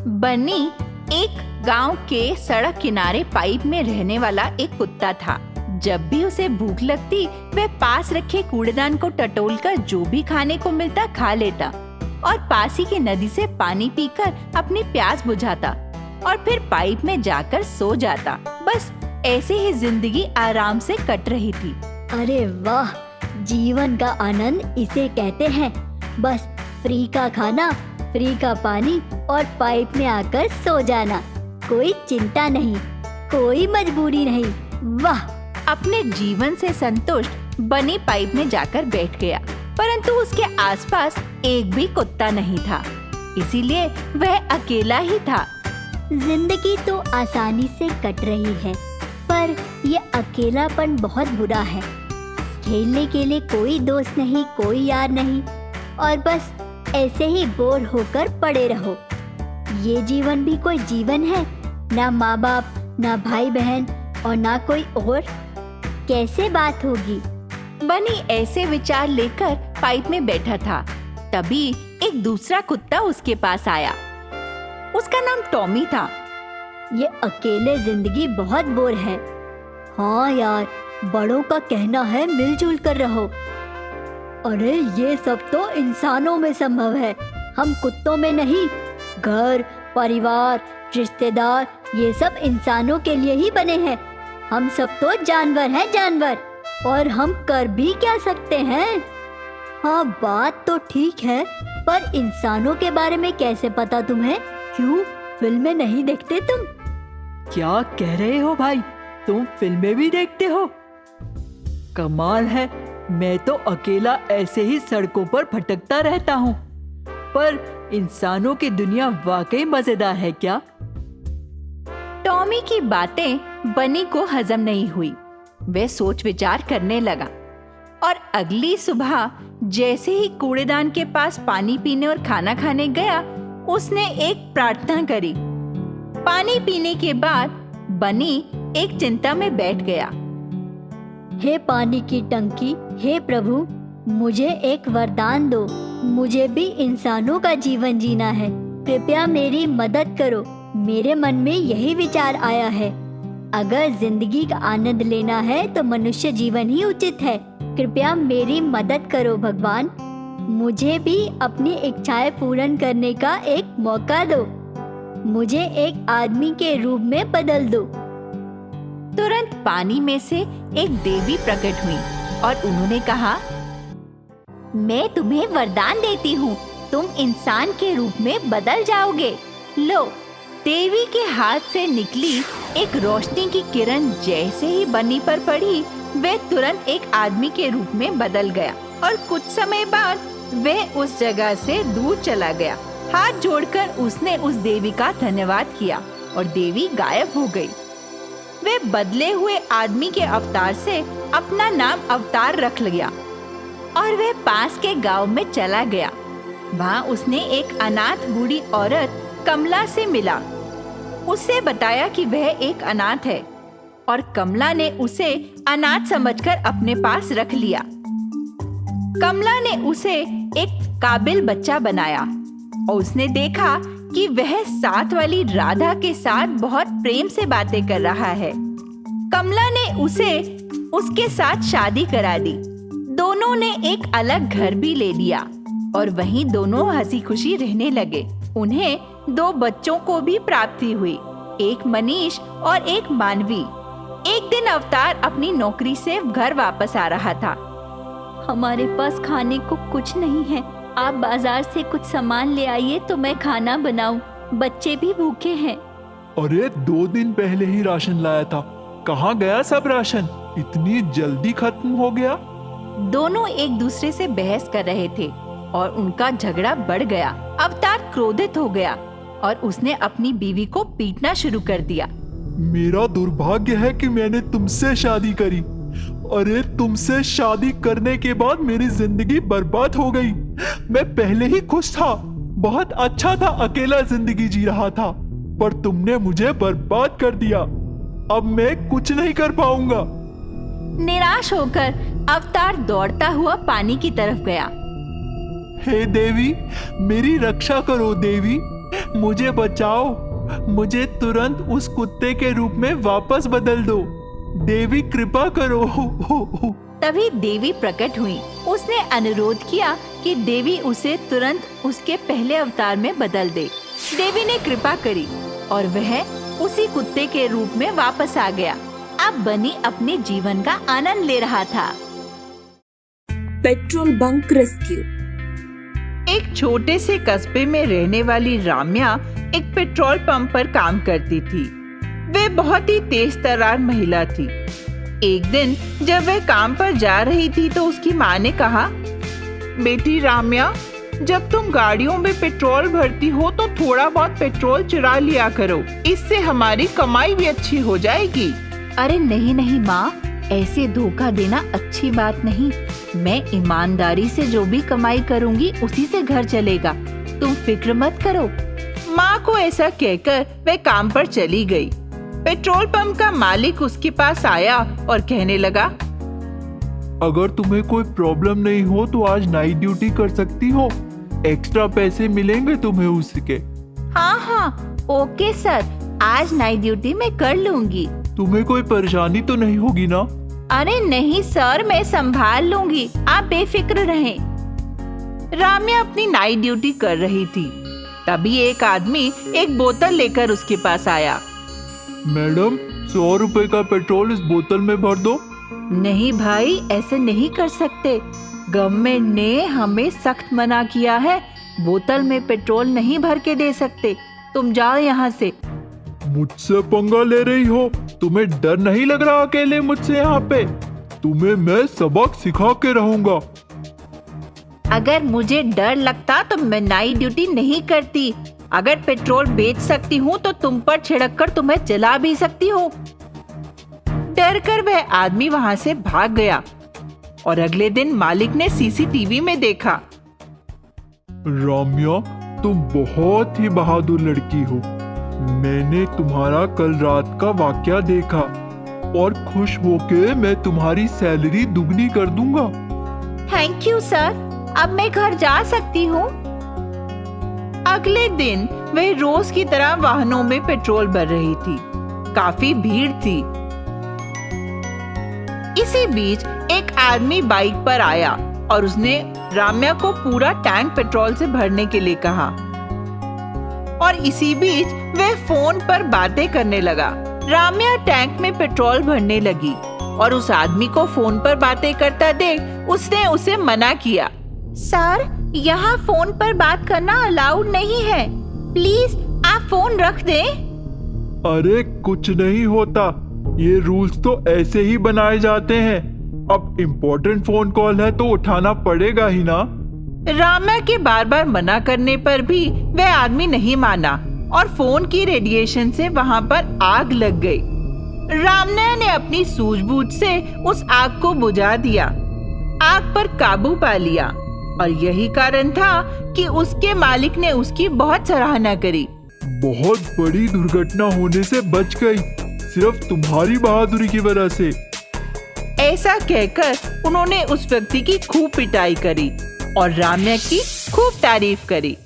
बनी एक गांव के सड़क किनारे पाइप में रहने वाला एक कुत्ता था। जब भी उसे भूख लगती वह पास रखे कूड़ेदान को टटोलकर जो भी खाने को मिलता खा लेता और पास ही की नदी से पानी पीकर अपनी प्यास बुझाता और फिर पाइप में जाकर सो जाता। बस ऐसे ही जिंदगी आराम से कट रही थी। अरे वाह, जीवन का आनंद इसे कहते हैं। बस फ्री का खाना, फ्री का पानी और पाइप में आकर सो जाना। कोई चिंता नहीं, कोई मजबूरी नहीं। वाह! अपने जीवन से संतुष्ट बनी पाइप में जाकर बैठ गया, परंतु उसके आसपास एक भी कुत्ता नहीं था, इसीलिए वह अकेला ही था। जिंदगी तो आसानी से कट रही है, पर ये अकेलापन बहुत बुरा है। खेलने के लिए कोई दोस्त नहीं, कोई यार नहीं, और बस ऐसे ही बोर होकर पड़े रहो। ये जीवन भी कोई जीवन है? ना माँ बाप, ना भाई बहन और ना कोई और। कैसे बात होगी? बनी ऐसे विचार लेकर पाइप में बैठा था। तभी एक दूसरा कुत्ता उसके पास आया। उसका नाम टॉमी था। ये अकेले जिंदगी बहुत बोर है। हाँ यार, बड़ों का कहना है मिलजुल कर रहो। अरे ये सब तो इंसानों में संभव है, हम कुत्तों में नहीं। घर, परिवार, रिश्तेदार, ये सब इंसानों के लिए ही बने हैं। हम सब तो जानवर हैं, जानवर। और हम कर भी क्या सकते हैं? हाँ, बात तो ठीक है, पर इंसानों के बारे में कैसे पता तुम्हें? क्यों, फिल्में नहीं देखते तुम? क्या कह रहे हो भाई? तुम फिल्में भी देखते हो? कमाल है, मैं तो अकेला ऐसे ही सड़कों पर भटकता रहता हूँ। पर इंसानों की दुनिया वाकई मजेदार है क्या? टॉमी की बातें बनी को हजम नहीं हुई। वह सोच विचार करने लगा और अगली सुबह जैसे ही कूड़ेदान के पास पानी पीने और खाना खाने गया, उसने एक प्रार्थना करी। पानी पीने के बाद बनी एक चिंता में बैठ गया। हे पानी की टंकी, हे प्रभु, मुझे एक वरदान दो। मुझे भी इंसानों का जीवन जीना है। कृपया मेरी मदद करो। मेरे मन में यही विचार आया है। अगर जिंदगी का आनंद लेना है तो मनुष्य जीवन ही उचित है। कृपया मेरी मदद करो भगवान। मुझे भी अपनी इच्छाएं पूर्ण करने का एक मौका दो। मुझे एक आदमी के रूप में बदल दो। तुरंत पानी में से एक देवी प्रकट हुई और उन्होंने कहा, मैं तुम्हें वरदान देती हूँ, तुम इंसान के रूप में बदल जाओगे। लो। देवी के हाथ से निकली एक रोशनी की किरण जैसे ही बनी पर पड़ी, वह तुरंत एक आदमी के रूप में बदल गया और कुछ समय बाद वह उस जगह से दूर चला गया। हाथ जोड़कर उसने उस देवी का धन्यवाद किया और देवी गायब हो गई। वे बदले हुए आदमी के अवतार से अपना नाम अवतार रख लिया और वह पास के गांव में चला गया। वहाँ उसने एक अनाथ बूढ़ी औरत कमला से मिला। उससे बताया कि वह एक अनाथ है और कमला ने उसे अनाथ समझकर अपने पास रख लिया। कमला ने उसे एक काबिल बच्चा बनाया और उसने देखा कि वह साथ वाली राधा के साथ बहुत प्रेम से बातें कर रहा है। कमला ने उसे उसके साथ शादी करा दी। दोनों ने एक अलग घर भी ले लिया और वहीं दोनों हंसी खुशी रहने लगे। उन्हें 2 बच्चों को भी प्राप्ति हुई, एक मनीष और एक मानवी। एक दिन अवतार अपनी नौकरी से घर वापस आ रहा था। हमारे पास खाने को कुछ नहीं है, आप बाजार से कुछ सामान ले आइए तो मैं खाना बनाऊं। बच्चे भी भूखे हैं। अरे 2 दिन पहले ही राशन लाया था, कहाँ गया सब राशन? इतनी जल्दी खत्म हो गया? दोनों एक दूसरे से बहस कर रहे थे और उनका झगड़ा बढ़ गया। अवतार क्रोधित हो गया और उसने अपनी बीवी को पीटना शुरू कर दिया। मेरा दुर्भाग्य है कि मैंने तुमसे शादी करी। अरे तुमसे शादी करने के बाद मेरी जिंदगी बर्बाद हो गई। मैं पहले ही खुश था, बहुत अच्छा था, अकेला जिंदगी जी रहा था, पर तुमने मुझे बर्बाद कर दिया। अब मैं कुछ नहीं कर पाऊंगा। निराश होकर अवतार दौड़ता हुआ पानी की तरफ गया। हे देवी, मेरी रक्षा करो देवी। मुझे बचाओ, मुझे तुरंत उस कुत्ते के रूप में वापस बदल दो। देवी कृपा करो। तभी देवी प्रकट हुई। उसने अनुरोध किया कि देवी उसे तुरंत उसके पहले अवतार में बदल दे। देवी ने कृपा करी और वह उसी कुत्ते के रूप में वापस आ गया। अब बनी अपने जीवन का आनंद ले रहा था। Petrol bunk rescue. एक छोटे से कस्बे में रहने वाली राम्या एक पेट्रोल पंप पर काम करती थी। वे बहुत ही तेज तर्रार महिला थी। एक दिन जब वह काम पर जा रही थी तो उसकी माँ ने कहा, बेटी राम्या, जब तुम गाड़ियों में पेट्रोल भरती हो तो थोड़ा बहुत पेट्रोल चुरा लिया करो, इससे हमारी कमाई भी अच्छी हो जाएगी। अरे नहीं नहीं माँ, ऐसे धोखा देना अच्छी बात नहीं। मैं ईमानदारी से जो भी कमाई करूँगी उसी से घर चलेगा, तुम फिक्र मत करो। माँ को ऐसा कहकर वह काम पर चली गई। पेट्रोल पंप का मालिक उसके पास आया और कहने लगा, अगर तुम्हें कोई प्रॉब्लम नहीं हो तो आज नाइट ड्यूटी कर सकती हो, एक्स्ट्रा पैसे मिलेंगे तुम्हें उसके। हाँ हाँ ओके सर, आज नाइट ड्यूटी मैं कर लूँगी। तुम्हें कोई परेशानी तो नहीं होगी ना? अरे नहीं सर, मैं संभाल लूँगी, आप बेफिक्र रहें। राम्या अपनी नाइट ड्यूटी कर रही थी। तभी एक आदमी एक बोतल लेकर उसके पास आया। मैडम, 100 रुपए का पेट्रोल इस बोतल में भर दो। नहीं भाई, ऐसे नहीं कर सकते। गवर्नमेंट ने हमें सख्त मना किया है, बोतल में पेट्रोल नहीं भर के दे सकते। तुम जाओ यहाँ से। मुझसे पंगा ले रही हो? तुम्हें डर नहीं लग रहा अकेले मुझसे यहाँ पे? तुम्हें मैं सबक सिखा के रहूंगा। अगर मुझे डर लगता तो मैं नाइट ड्यूटी नहीं करती। अगर पेट्रोल बेच सकती हूँ तो तुम पर छिड़क कर तुम्हें जला भी सकती हूँ। डर कर वह आदमी वहाँ से भाग गया और अगले दिन मालिक ने सीसीटीवी में देखा। राम्या, तुम बहुत ही बहादुर लड़की हो। मैंने तुम्हारा कल रात का वाकया देखा और खुश होके मैं तुम्हारी सैलरी दुगनी कर दूंगा। थैंक यू सर, अब मैं घर जा सकती हूँ। अगले दिन वह रोज की तरह वाहनों में पेट्रोल भर रही थी। काफी भीड़ थी। इसी बीच एक आदमी बाइक पर आया और उसने राम्या को पूरा टैंक पेट्रोल से भरने के लिए कहा। और इसी बीच वह फोन पर बातें करने लगा। राम्या टैंक में पेट्रोल भरने लगी और उस आदमी को फोन पर बातें करता देख उसने उसे मना किया। सर, यहाँ फोन पर बात करना अलाउड नहीं है, प्लीज आप फोन रख दें। अरे कुछ नहीं होता, ये रूल्स तो ऐसे ही बनाए जाते हैं। अब इम्पोर्टेंट फोन कॉल है तो उठाना पड़ेगा ही ना। राम्या के बार बार मना करने पर भी वह आदमी नहीं माना और फोन की रेडिएशन से वहां पर आग लग गई। राम्या ने अपनी सूझबूझ से उस आग को बुझा दिया, आग पर काबू पा लिया और यही कारण था कि उसके मालिक ने उसकी बहुत सराहना करी। बहुत बड़ी दुर्घटना होने से बच गई, सिर्फ तुम्हारी बहादुरी की वजह से। ऐसा कहकर उन्होंने उस व्यक्ति की खूब पिटाई करी और राम्या की खूब तारीफ करी।